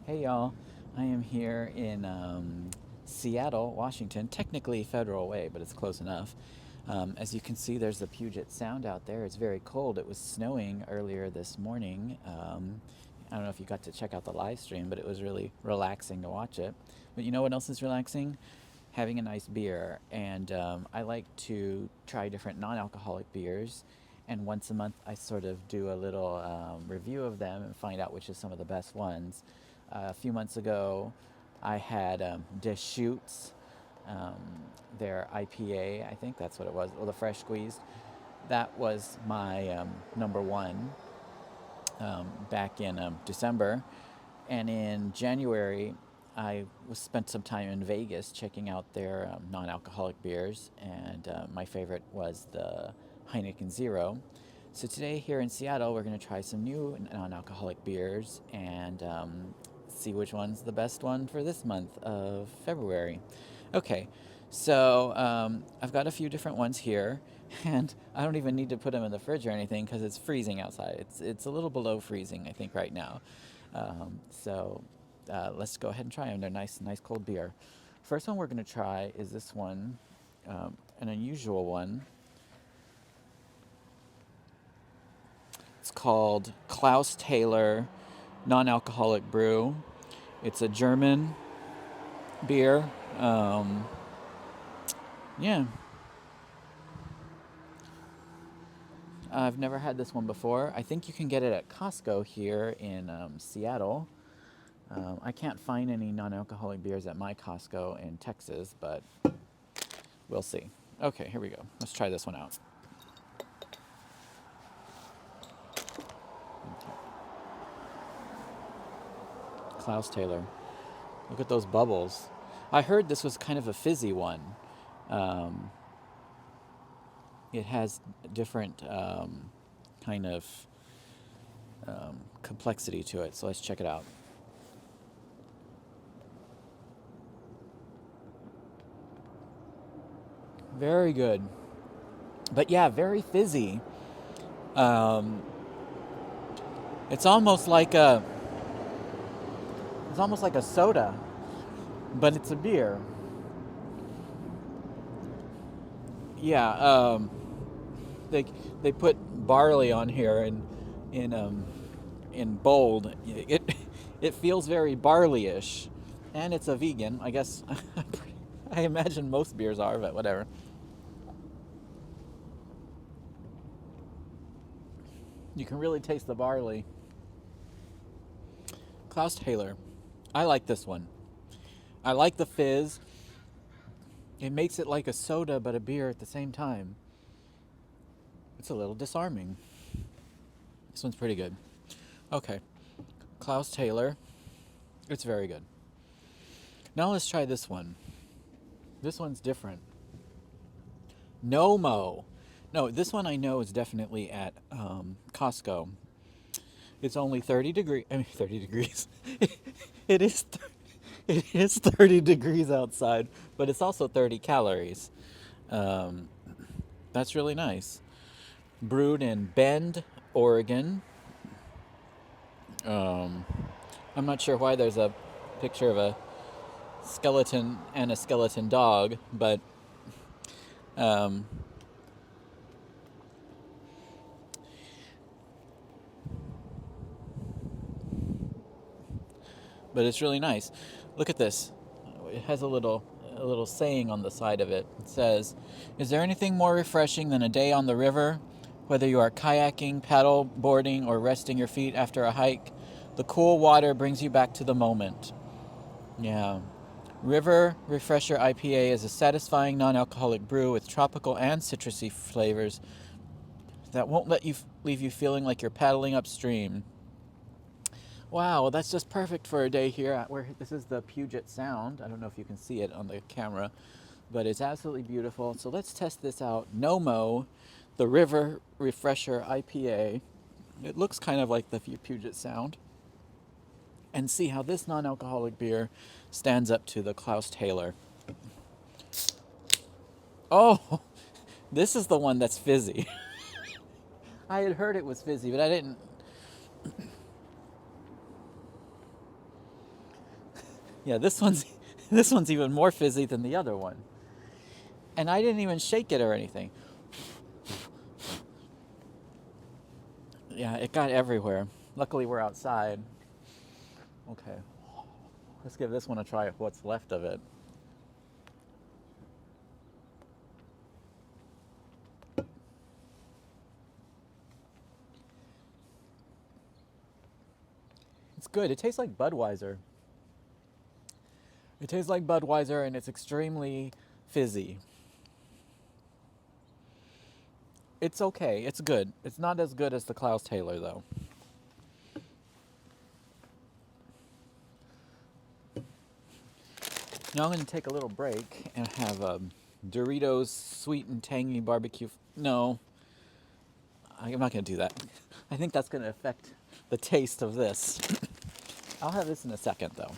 Hey y'all, I am here in Seattle, Washington, technically Federal Way, but it's close enough. As you can see, there's the Puget Sound out there. It's very cold. It was snowing earlier this morning. I don't know if you got to check out the live stream, but it was really relaxing to watch it. But you know what else is relaxing? Having a nice beer. And I like to try different non alcoholic beers. And once a month, I sort of do a little review of them and find out which is some of the best ones. A few months ago, I had Deschutes, um, their IPA, I think that's what it was, or the fresh squeezed. That was my number one back in December. And in January, I spent some time in Vegas checking out their non-alcoholic beers, and my favorite was the Heineken Zero. So today here in Seattle, we're going to try some new non-alcoholic beers and see which one's the best one for this month of February. Okay, so I've got a few different ones here, and I don't even need to put them in the fridge or anything because it's freezing outside. It's a little below freezing, I think, right now. So let's go ahead and try them. They're nice cold beer. First one we're going to try is this one, an unusual one. It's called Klaus Taylor Non-Alcoholic Brew. It's a German beer. Yeah, I've never had this one before. I think you can get it at Costco here in Seattle. I can't find any non-alcoholic beers at my Costco in Texas, but we'll see. Okay, here we go. Let's try this one out. Klaus Taylor. Look at those bubbles. I heard this was kind of a fizzy one. Um, it has different kind of complexity to it, so let's check it out. Very good. But yeah, very fizzy. Um, it's almost like a it's almost like a soda, but it's a beer. Yeah, they they put barley on here in bold. It feels very barley-ish, and it's a vegan. I guess I imagine most beers are, but whatever. You can really taste the barley. Klaus Taylor. I like this one. I like the fizz. It makes it like a soda but a beer at the same time. It's a little disarming. This one's pretty good. Okay. Klaus Taylor. It's very good. Now let's try this one. This one's different. Nomo. No, this one I know is definitely at Costco. It's only 30 degrees. I mean, 30 degrees. it is. It is 30 degrees outside, but it's also 30 calories. Um, that's really nice. Brewed in Bend, Oregon. Um, I'm not sure why there's a picture of a skeleton and a skeleton dog, um, but it's really nice. Look at this. It has a little saying on the side of it. It says, "Is there anything more refreshing than a day on the river? Whether you are kayaking, paddle boarding, or resting your feet after a hike, the cool water brings you back to the moment." Yeah. River Refresher IPA is a satisfying non-alcoholic brew with tropical and citrusy flavors that won't let you leave you feeling like you're paddling upstream. Wow, well, that's just perfect for a day here at where this is the Puget Sound. I don't know if you can see it on the camera, but it's absolutely beautiful. So let's test this out. Nomo, the River Refresher IPA. It looks kind of like the Puget Sound. And see how this non-alcoholic beer stands up to the Klaus Taylor. Oh, this is the one that's fizzy. I had heard it was fizzy, but I didn't. Yeah, this one's this one's even more fizzy than the other one. And I didn't even shake it or anything. Yeah, it got everywhere. Luckily, we're outside. Okay, let's give this one a try. What's left of it? It's good. It tastes like Budweiser. It tastes like Budweiser, and it's extremely fizzy. It's okay. It's good. It's not as good as the Klaus Taylor, though. Now I'm going to take a little break and have Doritos sweet and tangy barbecue. No, I'm not going to do that. I think that's going to affect the taste of this. I'll have this in a second, though.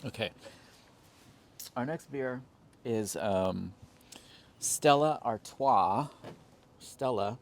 Okay. Our next beer is Stella Artois. Stella,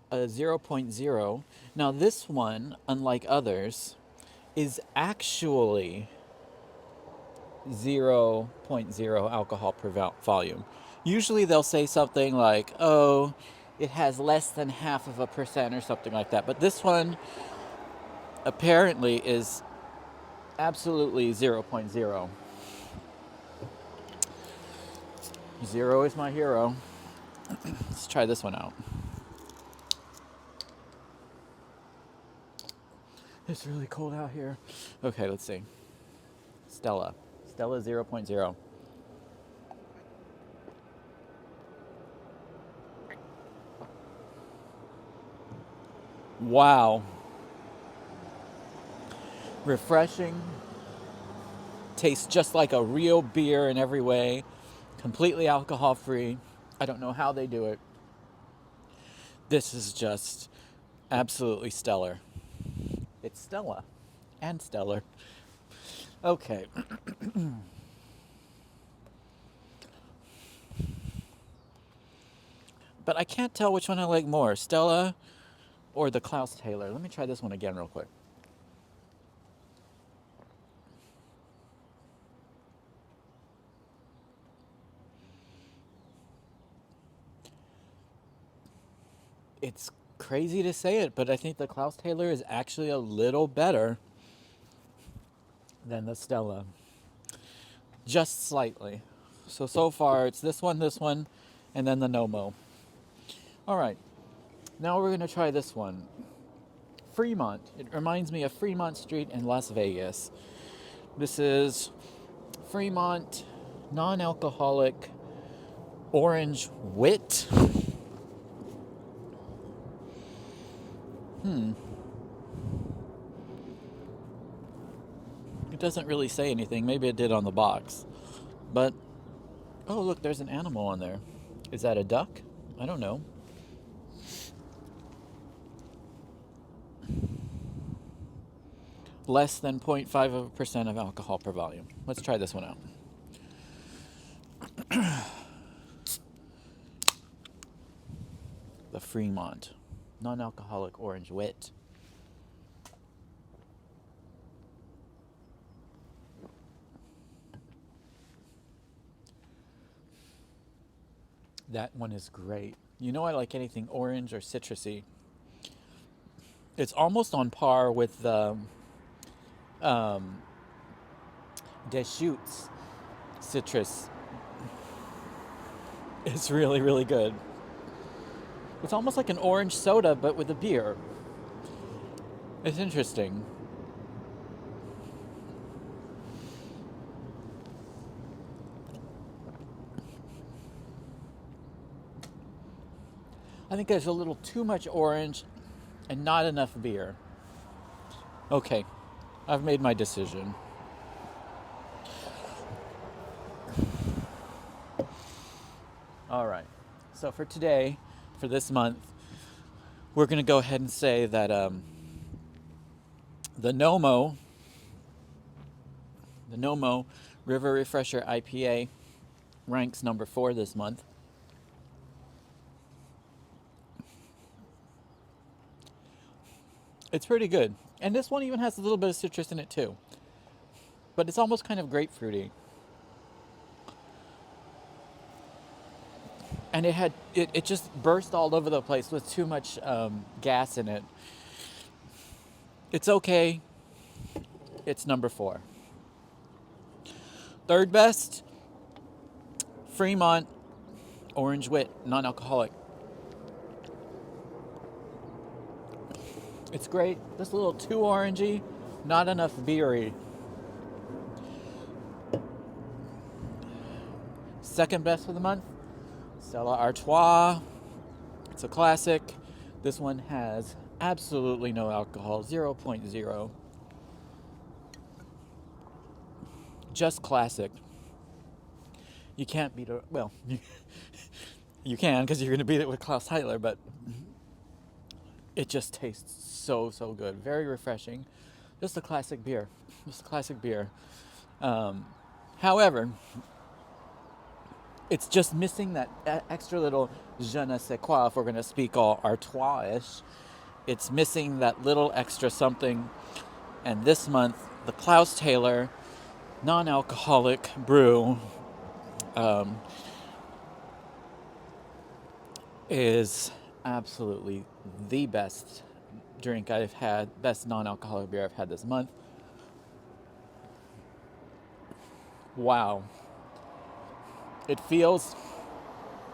a 0.0. Now, this one, unlike others, is actually 0.0 alcohol per volume. Usually they'll say something like, oh, it has less than half of a percent or something like that. But this one apparently is absolutely 0.0. Zero is my hero. Let's try this one out. It's really cold out here. Okay, let's see. Stella 0.0. Wow. Refreshing. Tastes just like a real beer in every way. Completely alcohol free. I don't know how they do it. This is just absolutely stellar. It's Stella and stellar. Okay. But I can't tell which one I like more, Stella or the Klaus Taylor. Let me try this one again real quick. It's crazy to say it, but I think the Klaus Taylor is actually a little better than the Stella. Just slightly. So far it's this one, and then the Nomo. All right. Now we're going to try this one. Fremont. It reminds me of Fremont Street in Las Vegas. This is Fremont non-alcoholic orange wit. It doesn't really say anything. Maybe it did on the box. But, oh, look, there's an animal on there. Is that a duck? I don't know. Less than 0.5% of alcohol per volume. Let's try this one out. The Fremont non-alcoholic orange wit. That one is great. You know I like anything orange or citrusy. It's almost on par with the Deschutes citrus. It's really, really good. It's almost like an orange soda, but with a beer. It's interesting. I think there's a little too much orange and not enough beer. Okay, I've made my decision. All right. So for today, for this month, we're going to go ahead and say that the Nomo River Refresher IPA ranks number 4 this month. It's pretty good. And this one even has a little bit of citrus in it too. but it's almost kind of grapefruity. And it just burst all over the place with too much gas in it. It's okay. It's number 4. Third best, Fremont Orange Wit, non-alcoholic. It's great. Just a little too orangey, not enough beery. Second best for the month, Stella Artois. It's a classic. This one has absolutely no alcohol, 0.0. Just classic. You can't beat it. Well, you can because you're going to beat it with Klaus Heitler, but it just tastes so, so good. Very refreshing. Just a classic beer. Just a classic beer. However, it's just missing that extra little je ne sais quoi, if we're going to speak all Artois-ish. It's missing that little extra something. And this month, the Klaus Taylor non-alcoholic brew is absolutely the best drink I've had, best non-alcoholic beer I've had this month. Wow. It feels,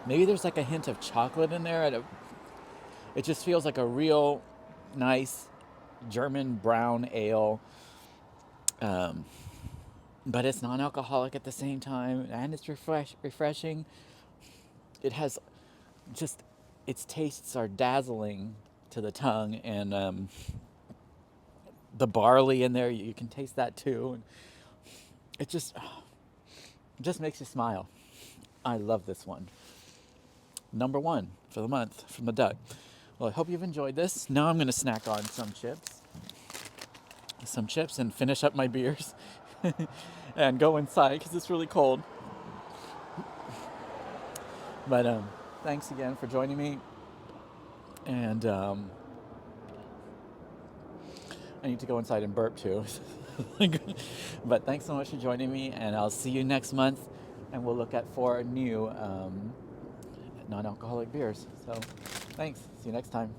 maybe there's like a hint of chocolate in there. It just feels like a real nice German brown ale. But it's non-alcoholic at the same time, and it's refreshing. It has just, its tastes are dazzling to the tongue, and the barley in there, you can taste that too. And it just makes you smile. I love this one. Number 1 for the month from the Duck. Well, I hope you've enjoyed this. Now I'm going to snack on some chips and finish up my beers and go inside because it's really cold. But thanks again for joining me. And I need to go inside and burp too. But thanks so much for joining me, and I'll see you next month. And we'll look at 4 new non-alcoholic beers. So thanks. See you next time.